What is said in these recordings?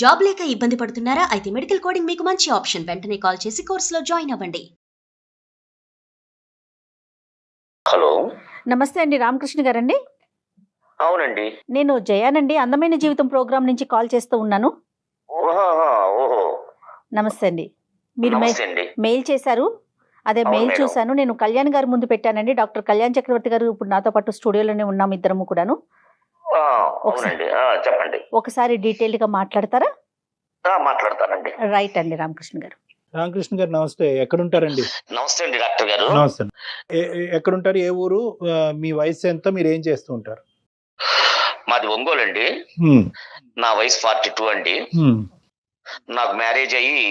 Job లేక ఇబ్బంది పడుతున్నారా? అయితే మెడికల్ కోడింగ్ మీకు మంచి ఆప్షన్. వెంటనే కాల్ చేసి కోర్సులో జాయిన్ అవ్వండి. హలో, నమస్తే అండి. రామకృష్ణ గారండి? అవునండి. నేను జయానండి. అందమైన జీవితం ప్రోగ్రామ్ నుంచి కాల్ చేస్తూ ఉన్నాను. ఓహో, నమస్తే అండి. మీరు నమస్తే అండి. మెయిల్ చేశారు. అదే అవును మెయిల్ మేడం. చూశాను. నేను కళ్యాణ్ గారి ముందు పెట్టానండి. డాక్టర్ కళ్యాణ్ చక్రవర్తి గారు ఇప్పుడు నాతో పాటు స్టూడియోలోనే ఉన్నాము ఇద్దరము కూడాను. అవునండి. చెప్పండి. ఒకసారి డీటెయిల్డ్గా మాట్లాడతారా? మాట్లాడతానండి. రైట్ అండి రామకృష్ణ గారు. రామకృష్ణ గారు నమస్తే. ఎక్కడుంటారండి? నమస్తే అండి డాక్టర్ గారు. నమస్తే. ఎక్కడుంటారు? ఏ ఊరు? మీ వయసు ఎంత? మీరు ఏం చేస్తూ ఉంటారు? మాది ఒంగోలు అండి. నా వయసు 42 అండి. నాకు మ్యారేజ్ అయ్యి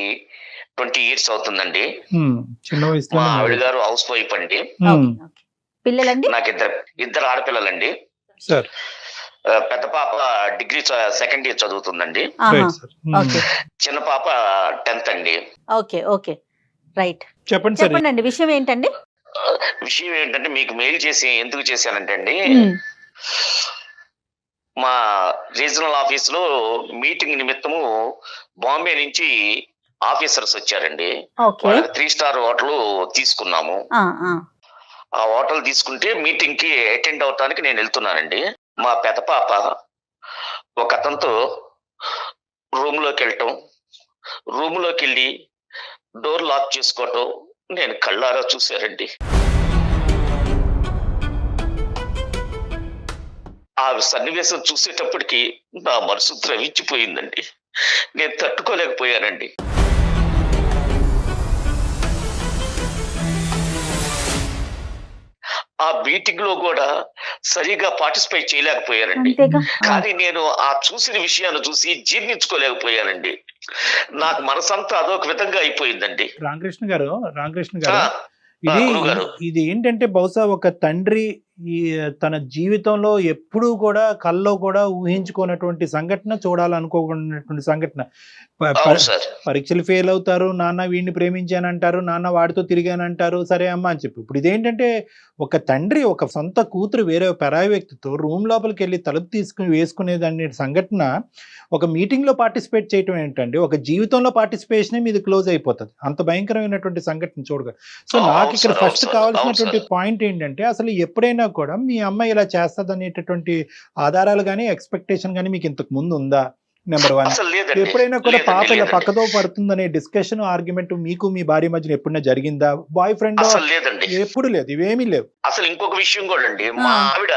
20 years అవుతుందండి. చిన్న వయసులో మా ఆవిడ గారు హౌస్ వైఫ్ అండి. పిల్లలండి? నాకు ఇద్దరు ఆడపిల్లలండి. సార్, పెద్ద పాప డిగ్రీ సెకండ్ ఇయర్ చదువుతుందండి. ఓకే, చిన్న పాప 10th అండి. Okay, okay, right. చెప్పండి సార్. చెప్పండి అండి, విషయం ఏంటండి? విషయం ఏంటంటే మీకు మెయిల్ చేసి ఎందుకు చేశానంటే అండి, మా రీజనల్ ఆఫీస్ లో మీటింగ్ నిమిత్తము బాంబే నుంచి ఆఫీసర్స్ వచ్చారండి. ఓకే, వాళ్ళకి 3 star హోటల్ తీసుకున్నాము. ఆ హోటల్ తీసుకుంటే మీటింగ్ కి అటెండ్ అవటానికి నేను వెళ్తున్నానండి. మా పెద్ద పాప ఒక అతనితో రూమ్ లోకి వెళ్ళి డోర్ లాక్ చేసుకోవటం నేను కళ్ళారా చూశారండి. ఆ సన్నివేశం చూసేటప్పటికి నా మనసు ద్రవించిపోయిందండి. నేను తట్టుకోలేకపోయానండి. ఆ మీటింగ్ లో కూడా సరిగా పార్టిసిపేట్ చేయలేకపోయానండి. కానీ నేను ఆ చూసిన విషయాన్ని చూసి జీర్ణించుకోలేకపోయానండి. నాకు మనసంతా అదొక విధంగా అయిపోయిందండి. రామకృష్ణ గారు, గురుగారు. ఇది ఏంటంటే బహుశా ఒక తండ్రి తన జీవితంలో ఎప్పుడూ కూడా కల్లో కూడా ఊహించుకున్నటువంటి సంఘటన, చూడాలనుకోకున్నటువంటి సంఘటన. పరీక్షలు ఫెయిల్ అవుతారు, నాన్న వీడిని ప్రేమించానంటారు, నాన్న వాడితో తిరిగానంటారు, సరే అమ్మ అని చెప్పి. ఇప్పుడు ఇదేంటంటే ఒక తండ్రి ఒక సొంత కూతురు వేరే పరాయి వ్యక్తితో రూమ్ లోపలికి వెళ్ళి తలుపు తీసుకుని వేసుకునేదాన్ని సంఘటన ఒక మీటింగ్ లో పార్టిసిపేట్ చేయటం ఏంటండి? ఒక జీవితంలో పార్టిసిపేషనే మీది క్లోజ్ అయిపోతుంది. అంత భయంకరమైనటువంటి సంఘటన చూడగా. సో నాకు ఇక్కడ ఫస్ట్ కావాల్సినటువంటి పాయింట్ ఏంటంటే, అసలు ఎప్పుడైనా కూడా మీ అమ్మాయి ఇలా చేస్తుంది అనేటటువంటి ఆధారాలు కానీ ఎక్స్పెక్టేషన్ కానీ మీకు ఇంతకు ముందు ఉందా? నెంబర్ 1. ఎప్పుడైనా కూడా పాప ఇలా పక్కదో పడుతుందనే డిస్కషన్, ఆర్గ్యుమెంట్ మీకు మీ భార్య మధ్యన ఎప్పుడైనా జరిగిందా? Boy friend? ఎప్పుడు లేదు, ఇవేమీ లేవు. అసలు ఇంకొక విషయం కూడా అండి, మా ఆవిడ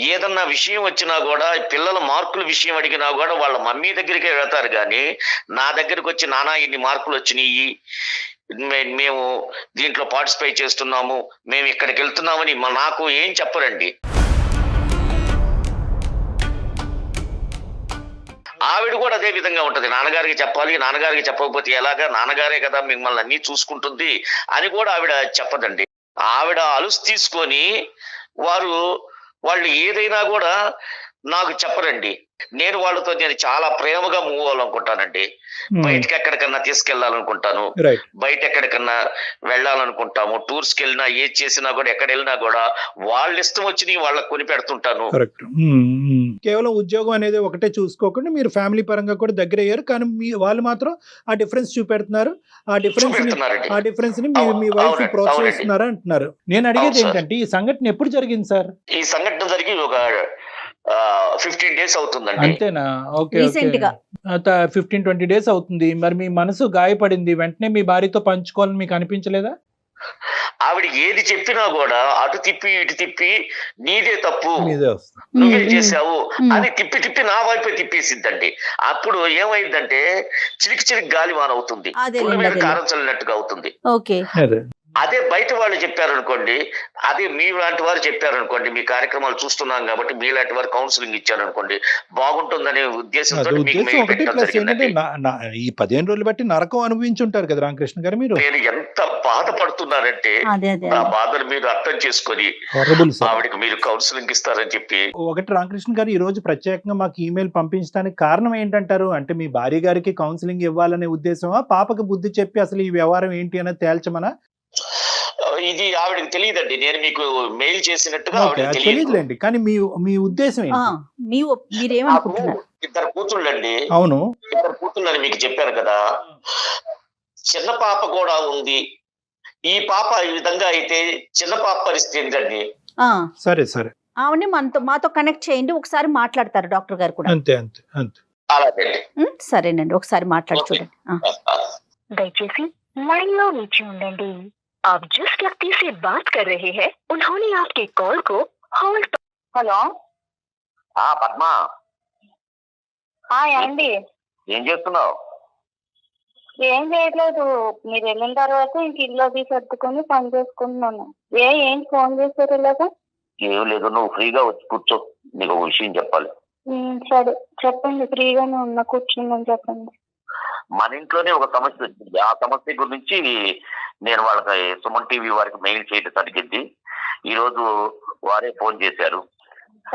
ఏదన్నా విషయం వచ్చినా కూడా, పిల్లల మార్కుల విషయం అడిగినా కూడా వాళ్ళ మమ్మీ దగ్గరికే వెళ్తారు కానీ నా దగ్గరికి వచ్చి నానా ఇన్ని మార్కులు వచ్చినాయి, మేము దీంట్లో పార్టిసిపేట్ చేస్తున్నాము, మేము ఇక్కడికి వెళ్తున్నామని నాకు ఏం చెప్పరండి. ఆవిడ కూడా అదే విధంగా ఉంటది. నాన్నగారికి చెప్పాలి, నాన్నగారికి చెప్పకపోతే ఎలాగా, నాన్నగారే కదా మిమ్మల్ని అన్ని చూసుకుంటుంది అని కూడా ఆవిడ చెప్పదండి. ఆవిడ అలుసు తీసుకొని వాళ్ళు ఏదైనా కూడా నాకు చెప్పరండి. నేను వాళ్ళతో చాలా ప్రేమగా మూవ్ అవ్వాలనుకుంటానండి. బయటకి ఎక్కడికన్నా తీసుకెళ్లాలనుకుంటాను, బయట ఎక్కడికన్నా వెళ్ళాలనుకుంటాము, టూర్స్ కి వెళ్ళినా, ఏది చేసినా కూడా, ఎక్కడ వెళ్ళినా కూడా వాళ్ళ ఇష్టం వచ్చి వాళ్ళకి కొని పెడుతుంటాను. కేవలం ఉద్యోగం అనేది ఒకటే చూసుకోకుండా మీరు ఫ్యామిలీ పరంగా కూడా దగ్గర అయ్యారు, కానీ వాళ్ళు మాత్రం ఆ డిఫరెన్స్ చూపెడుతున్నారు. ఆ డిఫరెన్స్ ని మీ వైఫ్ ప్రోత్సహిస్తున్నారా అంటున్నారు. నేను అడిగేది ఏంటంటే, ఈ సంఘటన ఎప్పుడు జరిగింది సార్? ఈ సంఘటన జరిగి ఒక 15 days అవుతుందండి. అంతేనా? ఓకే, 15-20 days అవుతుంది. మరి మీ మనసు గాయపడింది, వెంటనే మీ భార్యతో పంచుకోవాలని మీకు అనిపించలేదా? ఆవిడ ఏది చెప్పినా కూడా అటు తిప్పి ఇటు తిప్పి నీదే తప్పు, నువ్వే చేసావు అని తిప్పి నా వైపే తిప్పేసిద్దండి. అప్పుడు ఏమైందంటే చిలికి గాలివాన అవుతుంది, కారం చల్లినట్టుగా అవుతుంది. అదే బయట వాళ్ళు చెప్పారనుకోండి, అదే మీ లాంటి వారు చెప్పారనుకోండి, మీ కార్యక్రమాలు చూస్తున్నాం కాబట్టి మీలాంటి వారు కౌన్సిలింగ్ ఇచ్చారనుకోండి, బాగుంటుందనే ఉద్దేశంతో ఈ 15 రోజులు బట్టి నరకం అనుభవించుంటారు కదా రామకృష్ణ గారు మీరు. నేను ఎంత బాధపడుతున్నానంటే నా బాధను మీరు అర్థం చేసుకొని ఆవిడకి మీరు కౌన్సిలింగ్ ఇస్తారని చెప్పి. ఒకటి రామకృష్ణ గారు, ఈ రోజు ప్రత్యేకంగా మాకు ఈమెయిల్ పంపించడానికి కారణం ఏంటంటారు? అంటే మీ భార్య గారికి కౌన్సిలింగ్ ఇవ్వాలనే ఉద్దేశమా, పాపకు బుద్ధి చెప్పి అసలు ఈ వ్యవహారం ఏంటి అనేది తేల్చమనా? ఇది ఆవిడకి తెలియదండి, నేను మీకు మెయిల్ చేసినట్టుగా ఓకే, ఆవిడకి అది తెలియదు. తెలియదులేండి. కానీ మీ ఉద్దేశం ఆ, ఏంటి? నాకు మీరేమనుకుంటున్నారు? ఇద్దరు కూతుళ్ళండి, అవును. ఇద్దరు కూతుళ్ళని మీకు చెప్పారు కదా. చిన్న పాప కూడా ఉంది. ఈ పాప ఈ విధంగా అయితే చిన్న పాప పరిస్థితి ఏంటండి? ఆ, సరే సరే, ఆవిడని మాతో కనెక్ట్ చేయండి, ఒకసారి మాట్లాడతారు డాక్టర్ గారు కూడా. అంతే అంతే అంతే. అలాగండి. సరేనండి, ఒకసారి మాట్లాడి ఓకే. చూడండి. ఆ. दयచేసి लाइन లో नीचे ఉండండి. आप जिस व्यक्ति से बात कर रहे हैं उन्होंने आपके कॉल को होल्ड। హలో పద్మ, ఏండి, ఏం చేస్తున్నావు? ఏం చేయట్లేదు. మీరు వెళ్ళిన తర్వాత ఇంక ఇల్లు అది సర్దుకొని పని చేసుకుంటున్నాను. ఏంటి ఫోన్ చేశారు ఇలాగా? ఏం లేదు, నువ్వు ఫ్రీగా వచ్చి కూర్చో, నీకు ఒక విషయం చెప్పాలి. సరే చెప్పండి, ఫ్రీగానే ఉన్నా, కూర్చుందని చెప్పండి. మన ఇంట్లోనే ఒక సమస్య వచ్చింది. ఆ సమస్య గురించి నేను వాళ్ళకి సుమన్ టీవీ వారికి మెయిల్ చేయడం జరిగింది. ఈ రోజు వారే ఫోన్ చేశారు.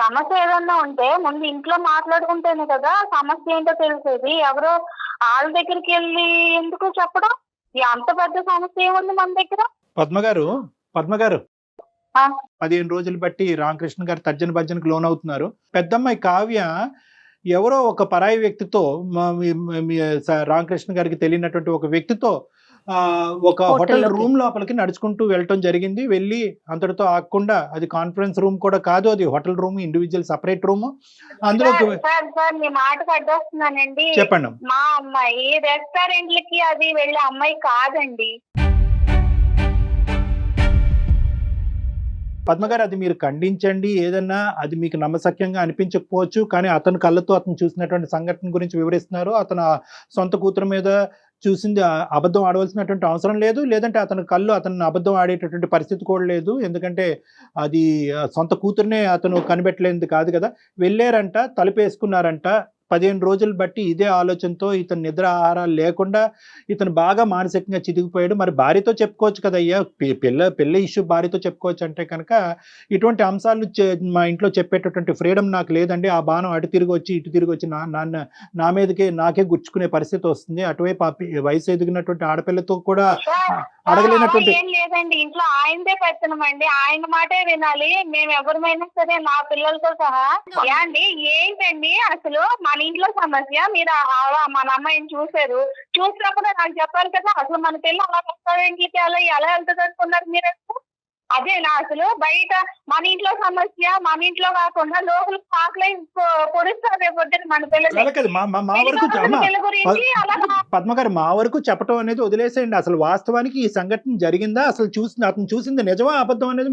సమస్య ఏదన్నా ఉంటే ముందు ఇంట్లో మాట్లాడుకుంటేనే కదా సమస్య ఏంటో తెలిసేది. ఎవరో వాళ్ళ దగ్గరికి వెళ్ళి ఎందుకు చెప్పడం? అంత పెద్ద సమస్య ఏముంది మన దగ్గర? పద్మ గారు ఆ. 15 రోజులు బట్టి రామకృష్ణ గారు తర్జన భర్జనకు లోన్ అవుతున్నారు. పెద్దమ్మాయి కావ్య ఎవరో ఒక పరాయి వ్యక్తితో రామకృష్ణ గారికి తెలియనటువంటి ఒక వ్యక్తితో ఒక హోటల్ రూమ్ లోపలికి నడుచుకుంటూ వెళ్ళటం జరిగింది. వెళ్ళి అంతటితో ఆగకుండా, అది కాన్ఫరెన్స్ రూమ్ కూడా కాదు, అది hotel room, individual separate room. అందులో సార్ మీ మాటకు అడ్డొస్తున్నానండి. చెప్పండి. మా అమ్మాయి రెస్టారెంట్లకి అది వెళ్ళే అమ్మాయి కాదండి. పద్మగారు, అది మీరు ఖండించండి. ఏదన్నా అది మీకు నమ్మశక్యంగా అనిపించకపోవచ్చు, కానీ అతను కళ్ళతో అతను చూసినటువంటి సంఘటన గురించి వివరిస్తున్నారు. అతను సొంత కూతురు మీద చూసింది అబద్ధం ఆడవలసినటువంటి అవసరం లేదు, లేదంటే అతని కళ్ళు అతను అబద్ధం ఆడేటటువంటి పరిస్థితి కూడా లేదు. ఎందుకంటే అది సొంత కూతురునే అతను కనిపెట్టలేనిది కాదు కదా. వెళ్ళారంట, తలుపేసుకున్నారంట. 15 రోజులు బట్టి ఇదే ఆలోచనతో ఇతను నిద్ర ఆహారాలు లేకుండా ఇతను బాగా మానసికంగా చితికిపోయాడు. మరి భార్యతో చెప్పుకోవచ్చు కదయ్యా, పెళ్ళి ఇష్యూ భార్యతో చెప్పుకోవచ్చు అంటే కనుక ఇటువంటి అంశాలు మా ఇంట్లో చెప్పేటటువంటి ఫ్రీడమ్ నాకు లేదండి. ఆ బాణం అటు తిరిగి వచ్చి ఇటు తిరిగి వచ్చి నా మీదకే నాకే గుచ్చుకునే పరిస్థితి వస్తుంది. అటువైపు వయసు ఎదిగినటువంటి ఆడపిల్లతో కూడా అడగలేనటువంటి. ఏం లేదండి, ఇంట్లో ఆయనదే పెత్తనమండి, ఆయన మాటే వినాలి. మేము ఎవరిమైనా సరే, నా పిల్లలతో సహా. అండి ఏంటండి అసలు మన ఇంట్లో సమస్య? మీరు మన అమ్మాయిని చూసినప్పుడు నాకు చెప్పాలి కదా. అసలు మన పిల్ల అలా రెస్టారెంట్లకి ఎలా వెళ్తుంది అనుకున్నారు మీరు? అదేనా అసలు? బయట మన ఇంట్లో సమస్య మన ఇంట్లో కాకుండా లోపల పాకలై పొడుస్తారు రేపొద్దున మన పిల్లలు. పద్మగారు, మా వరకు చెప్పటం అనేది వదిలేసేయండి. అసలు వాస్తవానికి ఈ సంఘటన జరిగిందా, అసలు అతను చూసింది నిజమా అబద్ధం అనేది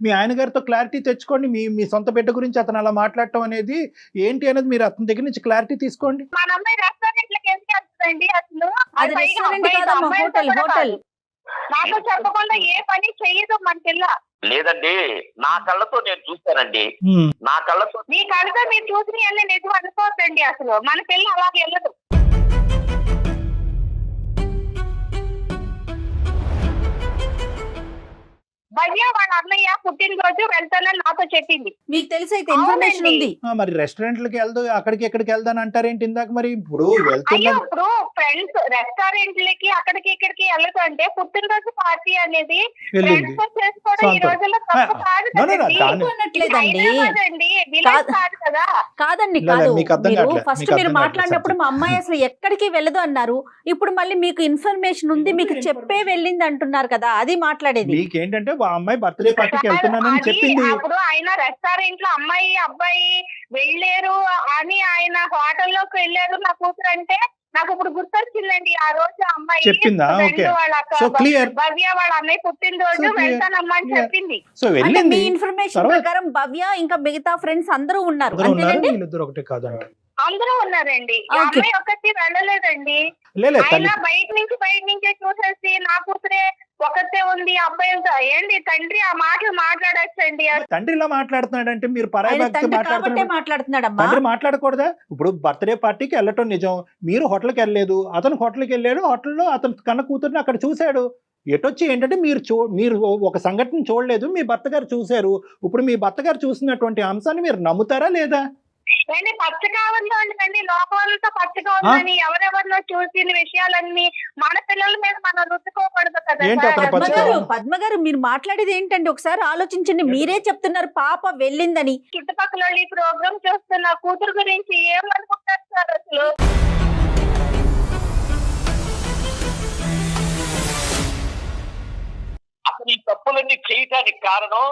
మీ ఆయన గారితో క్లారిటీ తెచ్చుకోండి. మీ సొంత బిడ్డ గురించి అతను అలా మాట్లాడటం అనేది ఏంటి అనేది మీరు అతని దగ్గర నుంచి క్లారిటీ తీసుకోండి. మన అమ్మాయి రెస్టారెంట్లకి ఎందుకు వెళ్తుందండి అసలు? హోటల్ నాతో చెప్పకుండా ఏ పని చెయ్యదు మన పిల్ల. లేదండి, నా కళ్ళతో నేను చూశానండి. నా కళ్ళతో. మీ కళ్ళతో మీరు చూసిన అన్నీ నిజం అనుకోవద్దండి. అసలు మన పిల్ల అలాగే వెళ్ళదు. భవ్య వాళ్ళ అన్నయ్య పుట్టినరోజు వెళ్తానని నాతో చెప్పింది. మీకు తెలిసి అయితే ఇన్ఫర్మేషన్ ఉంది. మరి రెస్టారెంట్లకి వెళ్దు, అక్కడికి ఎక్కడికి వెళ్దాని అంటారేంటి ఇందాక? మరి ఇప్పుడు అయ్యో, ఇప్పుడు ఫ్రెండ్స్ రెస్టారెంట్లకి అక్కడికి ఇక్కడికి వెళ్ళదు అంటే పుట్టినరోజు పార్టీ అనేది ఫ్రెండ్స్ తో చేసుకోవడం ఈ రోజుల్లో తప్పు కాదు కదా. కాదండి, కాదు. మీరు ఫస్ట్ మీరు మాట్లాడినప్పుడు మా అమ్మాయి అసలు ఎక్కడికి వెళ్ళదు అన్నారు. ఇప్పుడు మళ్ళీ మీకు ఇన్ఫర్మేషన్ ఉంది, మీకు చెప్పే వెళ్ళింది అంటున్నారు కదా, అది మాట్లాడేది. మీకేంటంటే ఆ అమ్మాయి బర్త్డే పార్టీకి వెళ్తున్నానని చెప్పింది. అప్పుడు ఆయన రెస్టారెంట్ లో అమ్మాయి అబ్బాయి వెళ్ళారు అని, ఆయన హోటల్లోకి వెళ్ళారు నా కూతురు అంటే నాకు ఇప్పుడు గుర్తొచ్చిందండి. ఆ రోజు అమ్మాయి చెప్పిందా? భవ్య వాళ్ళ అన్నయ్య పుట్టినరోజు వెళ్తానమ్మా అని చెప్పింది. మీ ఇన్ఫర్మేషన్ ప్రకారం భవ్య ఇంకా మిగతా ఫ్రెండ్స్ అందరూ ఉన్నారు. ఒకటే కాదండి, అందరూ ఉన్నారండి. అమ్మాయి ఒకటి వెళ్ళలేదండి. ఆయన బయట నుంచే చూసేసి నా కూతురే ఒకతే ఉంది అబ్బాయిలతో. ఏంటి తండ్రి ఆ మాటలు మాట్లాడచ్చండి? తండ్రి ఇలా మాట్లాడుతున్నాడంటే మీరు పరాయి మాట్లాడుతున్నాడు. తండ్రి మాట్లాడకూడదా? ఇప్పుడు బర్త్డే పార్టీకి వెళ్ళటం నిజం, మీరు హోటల్కి వెళ్ళలేదు, అతను హోటల్కి వెళ్ళాడు, హోటల్లో అతను కన్న కూతురుని అక్కడ చూశాడు. ఎటొచ్చి ఏంటంటే మీరు ఒక సంఘటన చూడలేదు, మీ భర్త గారు చూశారు. ఇప్పుడు మీ భర్త గారు చూసినటువంటి అంశాన్ని మీరు నమ్ముతారా లేదా? ఏంటి పచ్చగా ఉందండి, లోకం అంతా పచ్చగా ఉందని ఎవరెవరినో చూసిన విషయాలన్నీ మన పిల్లల మీద మనం రుద్దుకోకూడదు కదా ఏంటి సార్. అతను పచ్చగా పద్మ గారు మీరు మాట్లాడేది ఏంటండి? ఒకసారి ఆలోచించండి. మీరే చెప్తున్నారు పాప వెళ్ళిందని. చుట్టుపక్కల వాళ్ళు ఈ ప్రోగ్రామ్ చూస్తున్న కూతురు గురించి ఏమనుకుంటారు సార్ అసలు? అసలు ఈ తప్పులన్నీ చేయటానికి కారణం,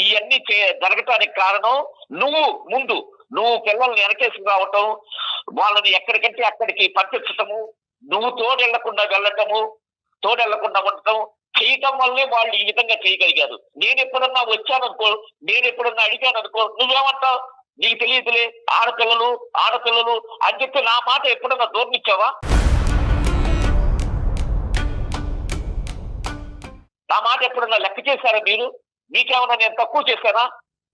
ఇవన్నీ జరగటానికి కారణం నువ్వు పిల్లల్ని వెనకేసి రావటం, వాళ్ళని ఎక్కడికంటే అక్కడికి పంపించటము, నువ్వు తోడెళ్లకుండా ఉండటం చేయటం వల్లే వాళ్ళు ఈ విధంగా చేయగలిగారు. నేను ఎప్పుడన్నా వచ్చాననుకో, నేను ఎప్పుడన్నా అడిగాననుకో, నువ్వేమంటావు? నీకు తెలియదులే, ఆడపిల్లలు అని చెప్పి నా మాట ఎప్పుడన్నా దూరనిచ్చావా? నా మాట ఎప్పుడన్నా లెక్క చేశారా మీరు? మీకేమన్నా నేను తక్కువ చేశానా?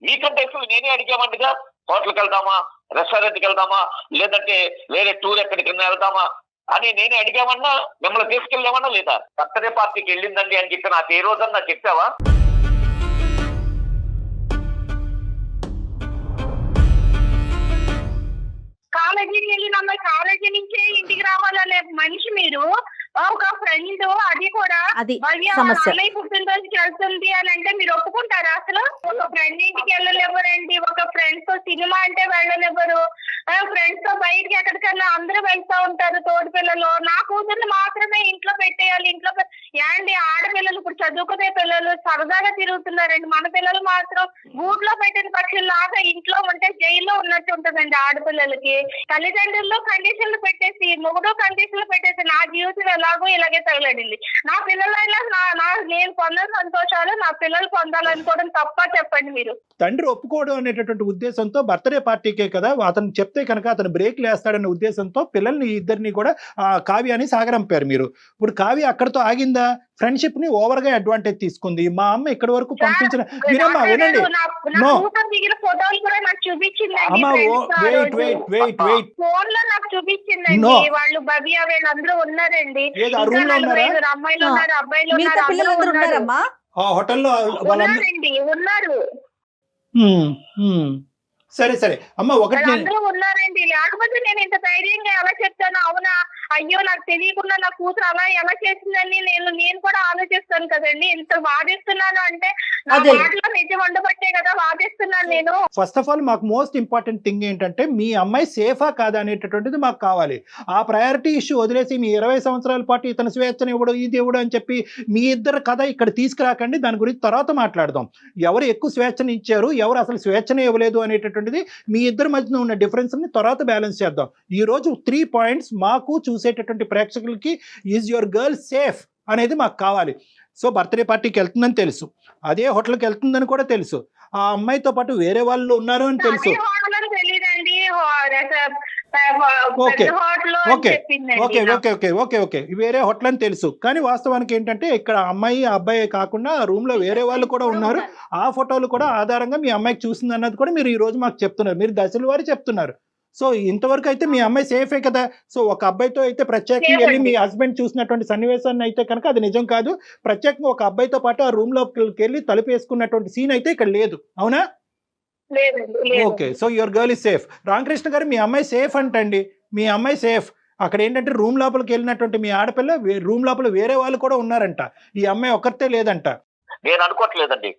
మీకంటే అసలు నేనే అడిగామండిగా. హోటల్కి వెళ్దామా, రెస్టారెంట్కి వెళ్దామా, లేదంటే వేరే టూర్ ఎక్కడికైనా వెళ్దామా అని నేనే అడిగామన్నా, మిమ్మల్ని తీసుకెళ్ళామన్నా లేదా? బర్త్డే పార్టీకి వెళ్ళిందండి అని చెప్పి నాకు ఏ రోజన్నా చెప్పావా? కాలేజీకి వెళ్ళిన అమ్మాయి కాలేజీ నుంచే ఇంటికి రావాలనే మనిషి మీరు. ఒక ఫ్రెండ్, అది కూడా అది భవ్య సమస్య. అన్నయ్య పుట్టినరోజుకి వెళ్తుంది అని అంటే మీరు ఒప్పుకుంటారా? అసలు ఒక ఫ్రెండ్ ఇంటికి వెళ్ళనివ్వరండి, ఒక ఫ్రెండ్స్ తో సినిమా అంటే వెళ్ళనివ్వరు, ఫ్రెండ్స్ తో బయటికి ఎక్కడికన్నా అందరూ వెళ్తా ఉంటారు తోటి పిల్లలు. నా కూతుర్ని మాత్రమే ఇంట్లో పెట్టేయాలి. ఏంటి ఆడపిల్లలు ఇప్పుడు చదువుకునే పిల్లలు సరదాగా తిరుగుతున్నారండి, మన పిల్లలు మాత్రం గూట్లో పెట్టిన పక్షుల్లాగా ఇంట్లో ఉంటే జైల్లో ఉన్నట్టు ఉంటుందండి ఆడపిల్లలకి. తల్లిదండ్రుల్లో కండిషన్లు పెట్టేసి, మొగుడు కండిషన్లు పెట్టేసి నా జీవితం ఎలాగో ఇలాగే తగలడింది. నా పిల్లలైనా నేను పొందని సంతోషాలు నా పిల్లలు పొందాలనుకోవడం తప్ప చెప్పండి మీరు. తండ్రి ఒప్పుకోవడం అనేటటువంటి ఉద్దేశంతో బర్త్డే పార్టీకే కదా అతను చెప్తే కనుక అతను బ్రేక్ లేస్తాడనే ఉద్దేశంతో పిల్లల్ని ఇద్దరిని కూడా కావ్యాని సాగరంపారు మీరు. ఇప్పుడు కావ్య అక్కడితో ఆగిందా? ఫ్రెండ్షిప్ ని ఓవర్ గా అడ్వాంటేజ్ తీసుకుంది. మా అమ్మ ఇక్కడి వరకు పంపించిన మీరమ్మా వినండి. ఫోటోలు కూడా నాకు చూపించిందండి, ఫోన్ లో నాకు చూపించిందండి. వాళ్ళు భవ్య వీళ్ళందరూ ఉన్నారండి, అమ్మాయిలు ఉన్నారు, అబ్బాయిలు ఉన్నారు, హోటల్లో ఉన్నారు. సరే అమ్మ ఒకటి ఉన్నారండి. లేకపోతే నేను ఇంత ధైర్యంగా ఎలా చెప్తాను? అవునా, అయ్యో నాకు తెలియకుండా నా కూతురు అలా ఎలా చేసిందని నేను కూడా ఆలోచిస్తాను కదండి. ఇంత వాదిస్తున్నాను అంటే నా మాటలో నిజం ఉండబట్టే కదా వాదిస్తున్నాను నేను. ఫస్ట్ ఆఫ్ ఆల్ మాకు మోస్ట్ ఇంపార్టెంట్ థింగ్ ఏంటంటే మీ అమ్మాయి సేఫా కాదా అనేటటువంటిది మాకు కావాలి. ఆ ప్రయారిటీ ఇష్యూ వదిలేసి మీ 20 సంవత్సరాల పాటు ఇతను స్వేచ్ఛను ఇవ్వడు, ఇది ఇవ్వడు అని చెప్పి మీ ఇద్దరు కథ ఇక్కడ తీసుకురాకండి. దాని గురించి తర్వాత మాట్లాడదాం. ఎవరు ఎక్కువ స్వేచ్ఛను ఇచ్చారు, ఎవరు అసలు స్వేచ్ఛనే ఇవ్వలేదు అనేటటువంటిది మీ ఇద్దరి మధ్యన ఉన్న డిఫరెన్స్ ని తర్వాత బ్యాలెన్స్ చేద్దాం. ఈ రోజు 3 పాయింట్స్ మాకు చూసేటటువంటి ప్రేక్షకులకి, ఈజ్ యువర్ గర్ల్ సేఫ్ అనేది మాకు కావాలి. సో బర్త్డే పార్టీకి వెళ్తుందని తెలుసు, అదే హోటల్కి వెళ్తుందని కూడా తెలుసు, ఆ అమ్మాయితో పాటు వేరే వాళ్ళు ఉన్నారు అని తెలుసు. ఓకే వేరే హోటల్ అని తెలుసు. కానీ వాస్తవానికి ఏంటంటే ఇక్కడ అమ్మాయి అబ్బాయి కాకుండా రూమ్ లో వేరే వాళ్ళు కూడా ఉన్నారు. ఆ ఫోటోలు కూడా ఆధారంగా మీ అమ్మాయికి చూసింది అన్నది కూడా మీరు ఈ రోజు మాకు చెప్తున్నారు. మీరు దశల వారి చెప్తున్నారు. సో ఇంతవరకు అయితే మీ అమ్మాయి సేఫే కదా. సో ఒక అబ్బాయితో అయితే ప్రత్యేకంగా వెళ్ళి మీ హస్బెండ్ చూసినటువంటి సన్నివేశాన్ని అయితే కనుక అది నిజం కాదు. ప్రత్యేకంగా ఒక అబ్బాయితో పాటు ఆ రూమ్ లోకి వెళ్ళి తలుపు వేసుకున్నటువంటి సీన్ అయితే ఇక్కడ లేదు, అవునా? Okay, so your girl is safe. Ramakrishna గారు మీ అమ్మాయి సేఫ్ అంటండి. మీ అమ్మాయి సేఫ్. అక్కడ ఏంటంటే రూమ్ లోపలికి వెళ్ళినటువంటి మీ ఆడపిల్ల రూమ్ లోపల వేరే వాళ్ళు కూడా ఉన్నారంట, ఈ అమ్మాయి ఒక్కరితే లేదంట. నేను అనుకోవట్లేదండి.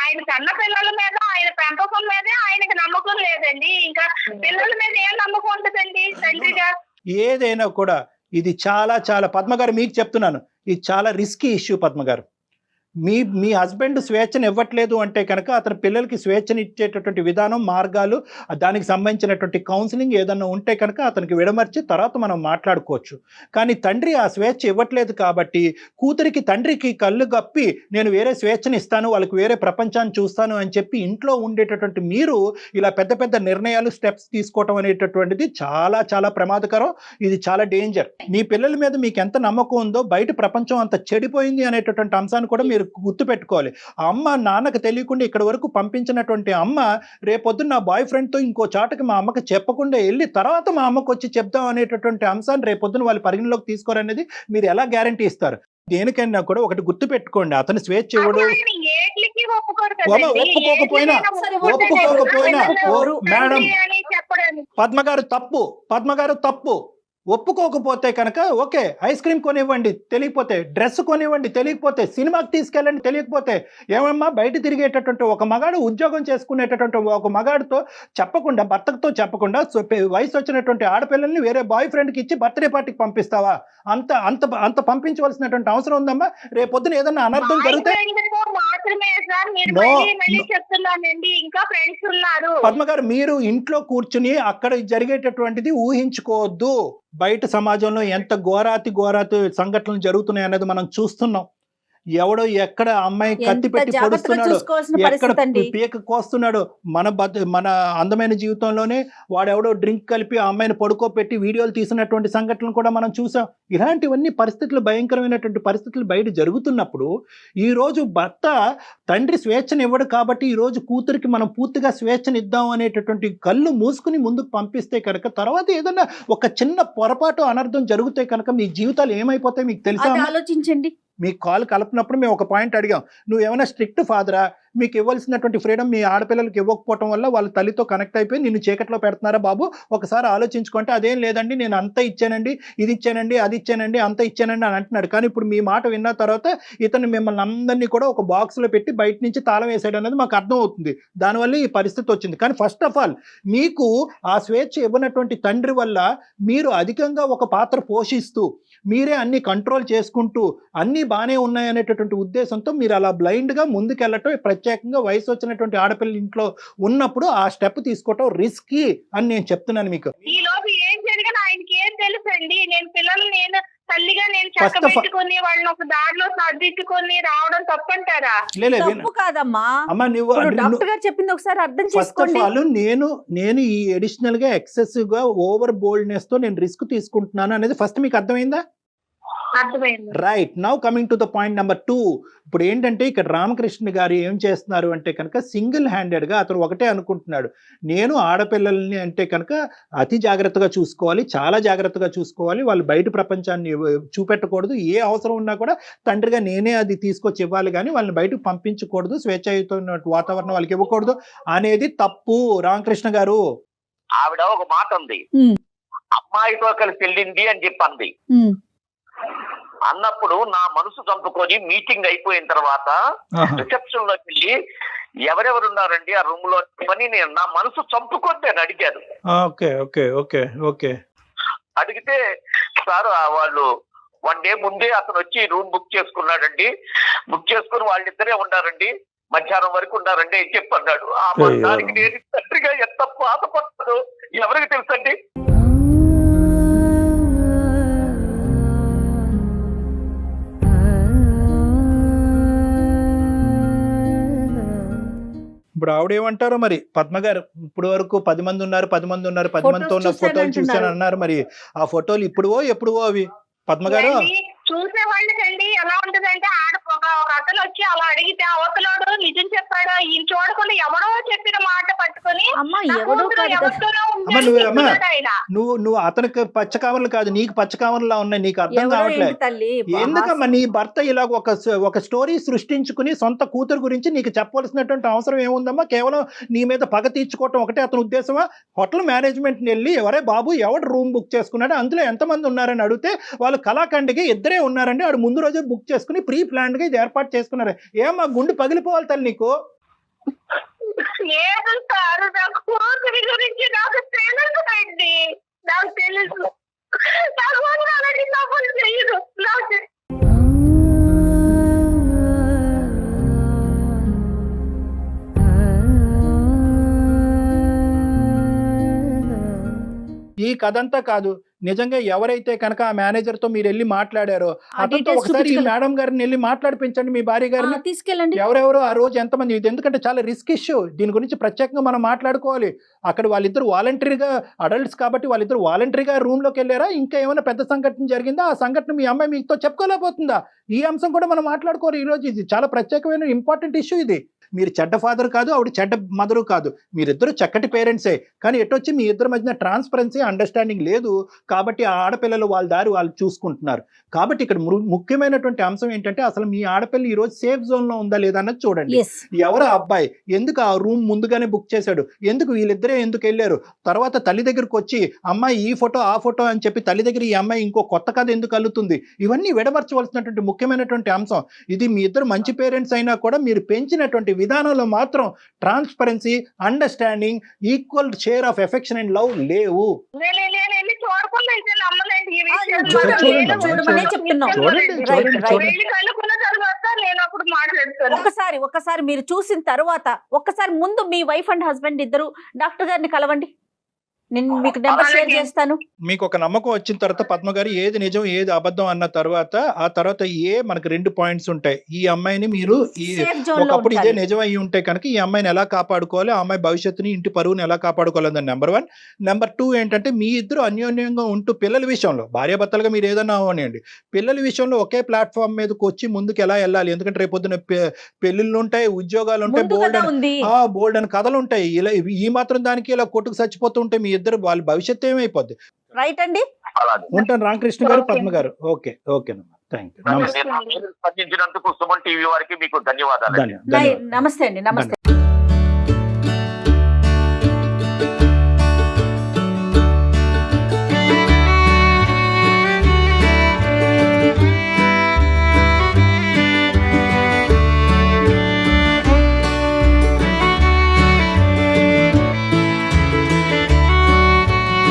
ఆయన కన్న పిల్లల మీద, ఆయన పెంపకం మీదే ఆయనకి నమ్మకం లేదండి. ఇంకా పిల్లల మీద ఏం నమ్మకం ఉంటుందండి తండ్రిగా? ఏదైనా కూడా ఇది చాలా పద్మగారు మీకు చెప్తున్నాను, ఇది చాలా రిస్కీ ఇష్యూ పద్మగారు. మీ హస్బెండ్ స్వేచ్ఛను ఇవ్వట్లేదు అంటే కనుక అతని పిల్లలకి స్వేచ్ఛను ఇచ్చేటటువంటి విధానం, మార్గాలు, దానికి సంబంధించినటువంటి కౌన్సిలింగ్ ఏదన్నా ఉంటే కనుక అతనికి విడమర్చి తర్వాత మనం మాట్లాడుకోవచ్చు. కానీ తండ్రి ఆ స్వేచ్ఛ ఇవ్వట్లేదు కాబట్టి కూతురికి తండ్రికి కళ్ళు గప్పి నేను వేరే స్వేచ్ఛను ఇస్తాను, వాళ్ళకి వేరే ప్రపంచాన్ని చూస్తాను అని చెప్పి ఇంట్లో ఉండేటటువంటి మీరు ఇలా పెద్ద నిర్ణయాలు, స్టెప్స్ తీసుకోవటం అనేటటువంటిది చాలా ప్రమాదకరం. ఇది చాలా డేంజర్. మీ పిల్లల మీద మీకు ఎంత నమ్మకం ఉందో బయట ప్రపంచం అంత చెడిపోయింది అనేటటువంటి అంశాన్ని కూడా మీరు గుర్తు పెట్టుకోవాలి. ఆ అమ్మ నాన్నకు తెలియకుండా ఇక్కడ వరకు పంపించినటువంటి అమ్మ రేపొద్దున నా బాయ్ ఫ్రెండ్తో ఇంకో చాటుకి మా అమ్మకి చెప్పకుండా వెళ్ళి తర్వాత మా అమ్మకు వచ్చి చెప్దాం అనేటటువంటి అంశాన్ని రేపొద్దున వాళ్ళు పరిగణలోకి తీసుకోరనేది మీరు ఎలా గ్యారంటీ ఇస్తారు? దేనికైనా కూడా ఒకటి గుర్తు పెట్టుకోండి, అతను స్వేచ్ఛ ఇవ్వడు. ఏట్లకి ఒప్పుకోరు కదండి. ఒప్పుకోకపోయినా సరే, ఒప్పుకోకపోయినా మేడం అని చెప్పడానికి పద్మ గారు తప్పు ఒప్పుకోకపోతే కనుక ఓకే, ఐస్ క్రీమ్ కొనివ్వండి తెలియకపోతే, డ్రెస్ కొనివ్వండి తెలియకపోతే, సినిమాకి తీసుకెళ్ళండి తెలియకపోతే, ఏమమ్మా బయట తిరిగేటటువంటి ఒక మగాడు ఉద్యోగం చేసుకునేటటువంటి ఒక మగాడితో చెప్పకుండా, భర్తతో చెప్పకుండా వయసు వచ్చినటువంటి ఆడపిల్లల్ని వేరే బాయ్ ఫ్రెండ్కి ఇచ్చి బర్త్డే పార్టీకి పంపిస్తావా? అంత అంత అంత పంపించవలసినటువంటి అవసరం ఉందమ్మా? రేపొద్దున ఏదన్నా అనర్థం జరిగితే మాత్రమే సార్ మీరు మళ్ళీ చెప్తున్నానండి, ఇంకా ఫ్రెండ్స్ ఉన్నారు. పద్మ గారు, మీరు ఇంట్లో కూర్చుని అక్కడ జరిగేటటువంటిది ఊహించుకోవద్దు. బయట సమాజంలో ఎంత ఘోరాతి సంఘటనలు జరుగుతున్నాయి అనేది మనం చూస్తున్నాం. ఎవడో ఎక్కడ అమ్మాయి కత్తి పెట్టి పొడుస్తున్నాడు, ఎక్కడ పీక కోస్తున్నాడు. మన అందమైన జీవితంలోనే వాడెవడో డ్రింక్ కలిపి ఆ అమ్మాయిని పడుకోబెట్టి వీడియోలు తీసినటువంటి సంఘటనలు కూడా మనం చూసాం. ఇలాంటివన్నీ పరిస్థితులు, భయంకరమైనటువంటి పరిస్థితులు బయట జరుగుతున్నప్పుడు ఈ రోజు భర్త తండ్రి స్వేచ్ఛను ఇవ్వడు కాబట్టి ఈ రోజు కూతురికి మనం పూర్తిగా స్వేచ్ఛను ఇద్దాం అనేటటువంటి కళ్ళు మూసుకుని ముందుకు పంపిస్తే కనుక తర్వాత ఏదైనా ఒక చిన్న పొరపాటు అనర్థం జరిగితే కనుక మీ జీవితాలు ఏమైపోతాయి మీకు తెలుసా? ఆలోచించండి. మీ కాల్ కలపనప్పుడు మేము ఒక పాయింట్ అడిగాం, నువ్వు ఏమైనా స్ట్రిక్ట్ ఫాదరా? మీకు ఇవ్వాల్సినటువంటి ఫ్రీడమ్ మీ ఆడపిల్లలకి ఇవ్వకపోవటం వల్ల వాళ్ళ తల్లితో కనెక్ట్ అయిపోయి నిన్ను చీకట్లో పెడుతున్నారా బాబు? ఒకసారి ఆలోచించుకుంటే అదేం లేదండి, నేను అంత ఇచ్చానండి, ఇది ఇచ్చానండి, అది ఇచ్చానండి, అంత ఇచ్చానండి అని అంటున్నాడు. కానీ ఇప్పుడు మీ మాట విన్న తర్వాత ఇతను మిమ్మల్ని అందరినీ కూడా ఒక బాక్స్లో పెట్టి బయట నుంచి తాళం వేసాడు అనేది మాకు అర్థం అవుతుంది. దానివల్ల ఈ పరిస్థితి వచ్చింది. కానీ ఫస్ట్ ఆఫ్ ఆల్ మీకు ఆ స్వేచ్ఛ ఇవ్వనటువంటి తండ్రి వల్ల మీరు అధికంగా ఒక పాత్ర పోషిస్తూ మీరే అన్ని కంట్రోల్ చేసుకుంటూ అన్నీ బాగానే ఉన్నాయనేటటువంటి ఉద్దేశంతో మీరు అలా బ్లైండ్గా ముందుకెళ్ళటం, ప్రత్యేకంగా వయసు వచ్చినటువంటి ఆడపిల్ల ఇంట్లో ఉన్నప్పుడు ఆ స్టెప్ తీసుకోవటం రిస్కీ అని నేను చెప్తున్నాను మీకు. ఈ లోపు ఏం జరిగినా ఆయనకి ఏం తెలుసండి? నేను పిల్లలు నేను తల్లిగా నేను చక్కబెట్టుకుని వాళ్ళని ఒక దారిలో సర్దిట్టుకుని రావడం తప్పంటారా? తప్పు కాదమ్మా. అమ్మా, డాక్టర్ గారు చెప్పింది ఒకసారి అర్థం చేసుకోండి. నేను ఈ అడిషనల్ గా ఎక్సెసివ్ గా ఓవర్ బోల్డ్నెస్ తో నేను రిస్క్ తీసుకుంటున్నాను అనేది ఫస్ట్ మీకు అర్థమైందా? Right. Now coming to the point number 2. ఇప్పుడు ఏంటంటే ఇక్కడ రామకృష్ణ గారు ఏం చేస్తున్నారు అంటే కనుక సింగిల్ హ్యాండెడ్గా అతను ఒకటే అనుకుంటున్నాడు, నేను ఆడపిల్లల్ని అంటే కనుక అతి జాగ్రత్తగా చూసుకోవాలి, చాలా జాగ్రత్తగా చూసుకోవాలి, వాళ్ళు బయట ప్రపంచాన్ని చూపెట్టకూడదు, ఏ అవసరం ఉన్నా కూడా తండ్రిగా నేనే అది తీసుకొచ్చి ఇవ్వాలి కానీ వాళ్ళని బయటకు పంపించకూడదు, స్వేచ్ఛాయుతమైన వాతావరణం వాళ్ళకి ఇవ్వకూడదు అనేది తప్పు. రామకృష్ణ గారు, ఆవిడ ఒక మాట ఉంది, అమ్మాయితో కలిసి వెళ్ళింది అని చెప్పండి. అన్నప్పుడు నా మనసు చంపుకొని మీటింగ్ అయిపోయిన తర్వాత రిసెప్షన్ లోకి వెళ్ళి ఎవరెవరు ఉన్నారండి ఆ రూమ్ లో అని నేను నా మనసు చంపుకొని నేను అడిగాను. అడిగితే సార్ వాళ్ళు 1 డే ముందే అతను వచ్చి రూమ్ బుక్ చేసుకున్నాడండి, బుక్ చేసుకుని వాళ్ళిద్దరే ఉన్నారండి, మధ్యాహ్నం వరకు ఉన్నారండి అని చెప్పి అన్నాడు. దానికి నేను తండ్రిగా ఎంత బాధపడతాను ఎవరికి తెలుసండి? ఇప్పుడు ఆవిడేమంటారో మరి పద్మ గారు, ఇప్పుడు వరకు 10 మంది ఉన్నారు 10 మందితో ఉన్న ఫోటోలు చూశాను అన్నారు. మరి ఆ ఫోటోలు ఎప్పుడువో అవి పద్మ గారు చూసే వాళ్ళకండి ఎలా ఉంటదంటే ఒక అతను వచ్చి అలా అడిగితే అవతలోడు నిజం చెప్పాడు, ఈయన చూడకుండా ఎవడో చెప్పిన మాట పట్టుకొని నువ్వు అతనికి పచ్చకామర్లు కాదు, నీకు పచ్చకామర్లా ఉన్నాయి, నీకు అర్థం కావట్లేదు. ఎందుకమ్మా నీ భర్త ఇలా ఒక స్టోరీ సృష్టించుకుని సొంత కూతురు గురించి నీకు చెప్పవలసినటువంటి అవసరం ఏముందమ్మా? కేవలం నీ మీద పగ తీర్చుకోవటం ఒకటే అతని ఉద్దేశమా? హోటల్ మేనేజ్మెంట్ వెళ్ళి ఎవరే బాబు ఎవడు రూమ్ బుక్ చేసుకున్నాడు, అందులో ఎంతమంది ఉన్నారని అడిగితే వాళ్ళు కళాఖండికి ఇద్దరే ఉన్నారండి, ఆడు ముందు రోజే బుక్ చేసుకుని ప్రీ ప్లాన్డ్ గా ఇది ఏర్పాటు చేసుకున్నారు. ఏమా గుండె పగిలిపోవాలి తల్లి నీకు? లేదు సార్, నాకు కూతురి గురించి నాకు తెలుసు, నాకు తెలుసు, నాకు అలాంటి తప్పులు చేయదు. ఈ కథంతా కాదు, నిజంగా ఎవరైతే కనుక ఆ మేనేజర్ తో మీరు వెళ్ళి మాట్లాడారో అతనితో ఒకసారి ఈ మేడం గారిని వెళ్ళి మాట్లాడిపించండి, మీ భార్య గారిని తీసుకెళ్ళండి. ఎవరెవరు ఆ రోజు ఎంతమంది, ఇది ఎందుకంటే చాలా రిస్క్ ఇష్యూ, దీని గురించి ప్రత్యేకంగా మనం మాట్లాడుకోవాలి. అక్కడ వాళ్ళిద్దరు వాలంటరీగా అడల్ట్స్ కాబట్టి వాళ్ళిద్దరు వాలంటరీగా రూమ్ లోకి వెళ్ళారా, ఇంకా ఏమైనా పెద్ద సంఘటన జరిగిందా, ఆ సంఘటన మీ అమ్మాయి మీతో చెప్పుకోలేకపోతుందా? ఈ అంశం కూడా మనం మాట్లాడుకోవాలి ఈ రోజు. ఇది చాలా ప్రత్యేకమైన ఇంపార్టెంట్ ఇష్యూ ఇది. మీరు చెడ్డ ఫాదర్ కాదు, ఆవిడ చెడ్డ మదరు కాదు, మీరిద్దరు చక్కటి పేరెంట్సే. కానీ ఎటొచ్చి మీ ఇద్దరి మధ్యన ట్రాన్స్పరెన్సీ, అండర్స్టాండింగ్ లేదు కాబట్టి ఆ ఆడపిల్లలు వాళ్ళ దారి వాళ్ళు చూసుకుంటున్నారు. కాబట్టి ఇక్కడ ముఖ్యమైనటువంటి అంశం ఏంటంటే అసలు మీ ఆడపిల్ల ఈ రోజు సేఫ్ జోన్ లో ఉందా లేదా అన్నది చూడండి. ఎవరు ఆ అబ్బాయి, ఎందుకు ఆ రూమ్ ముందుగానే బుక్ చేశాడు, ఎందుకు వీళ్ళిద్దరే ఎందుకు వెళ్ళారు, తర్వాత తల్లి దగ్గరకు వచ్చి అమ్మాయి ఈ ఫోటో ఆ ఫోటో అని చెప్పి తల్లి దగ్గర ఈ అమ్మాయి ఇంకో కొత్త కథ ఎందుకు అల్లుతుంది, ఇవన్నీ విడమర్చవలసినటువంటి ముఖ్యమైనటువంటి అంశం. ఇది మీ ఇద్దరు మంచి పేరెంట్స్ అయినా కూడా మీరు పెంచినటువంటి విధానంలో మాత్రం transparency, understanding, equal share of affection and love లేవు. ఒకసారి మీరు చూసిన తర్వాత ఒక్కసారి ముందు మీ వైఫ్ అండ్ హస్బెండ్ ఇద్దరు డాక్టర్ గారిని కలవండి, నేను మీకు నెంబర్ షేర్ చేస్తాను. మీకు ఒక నమ్మకం వచ్చిన తర్వాత పద్మ గారు ఏది నిజం ఏది అబద్ధం అన్న తర్వాత ఆ తర్వాత మనకు 2 పాయింట్స్ ఉంటాయి. ఈ అమ్మాయిని మీరు ఒకప్పుడు ఇదే నిజం అయ్యి ఉంటే కనుక ఈ అమ్మాయిని ఎలా కాపాడుకోవాలి, ఆ అమ్మాయి భవిష్యత్తుని ఇంటి పరువుని ఎలా కాపాడుకోవాలి నెంబర్ 1. నెంబర్ 2 ఏంటంటే మీ ఇద్దరు అన్యోన్యంగా ఉంటూ పిల్లల విషయంలో భార్యాభర్తలుగా మీరు ఏదన్నా అవ్వనివ్వండి, పిల్లల విషయంలో ఒకే ప్లాట్ఫామ్ మీదకి వచ్చి ముందుకు ఎలా వెళ్ళాలి. ఎందుకంటే రేపొద్దున పెళ్లిళ్ళు ఉంటాయి, ఉద్యోగాలు ఉంటాయి, బోల్డ్ అని కథలు ఉంటాయి. ఇలా ఈ మాత్రం దానికి ఇలా కొట్టుకు చచ్చిపోతూ ఉంటే మీ ఇద్దరు వాళ్ళ భవిష్యత్తు ఏమైపోద్ది. రైట్ అండి, ఉంటాను. Ramakrishna garu, Padma garu. Okay thank you. స్పందించినందుకు సుమన్ టీవీ వారికి మీకు ధన్యవాదాలు. నమస్తే అండి. నమస్తే.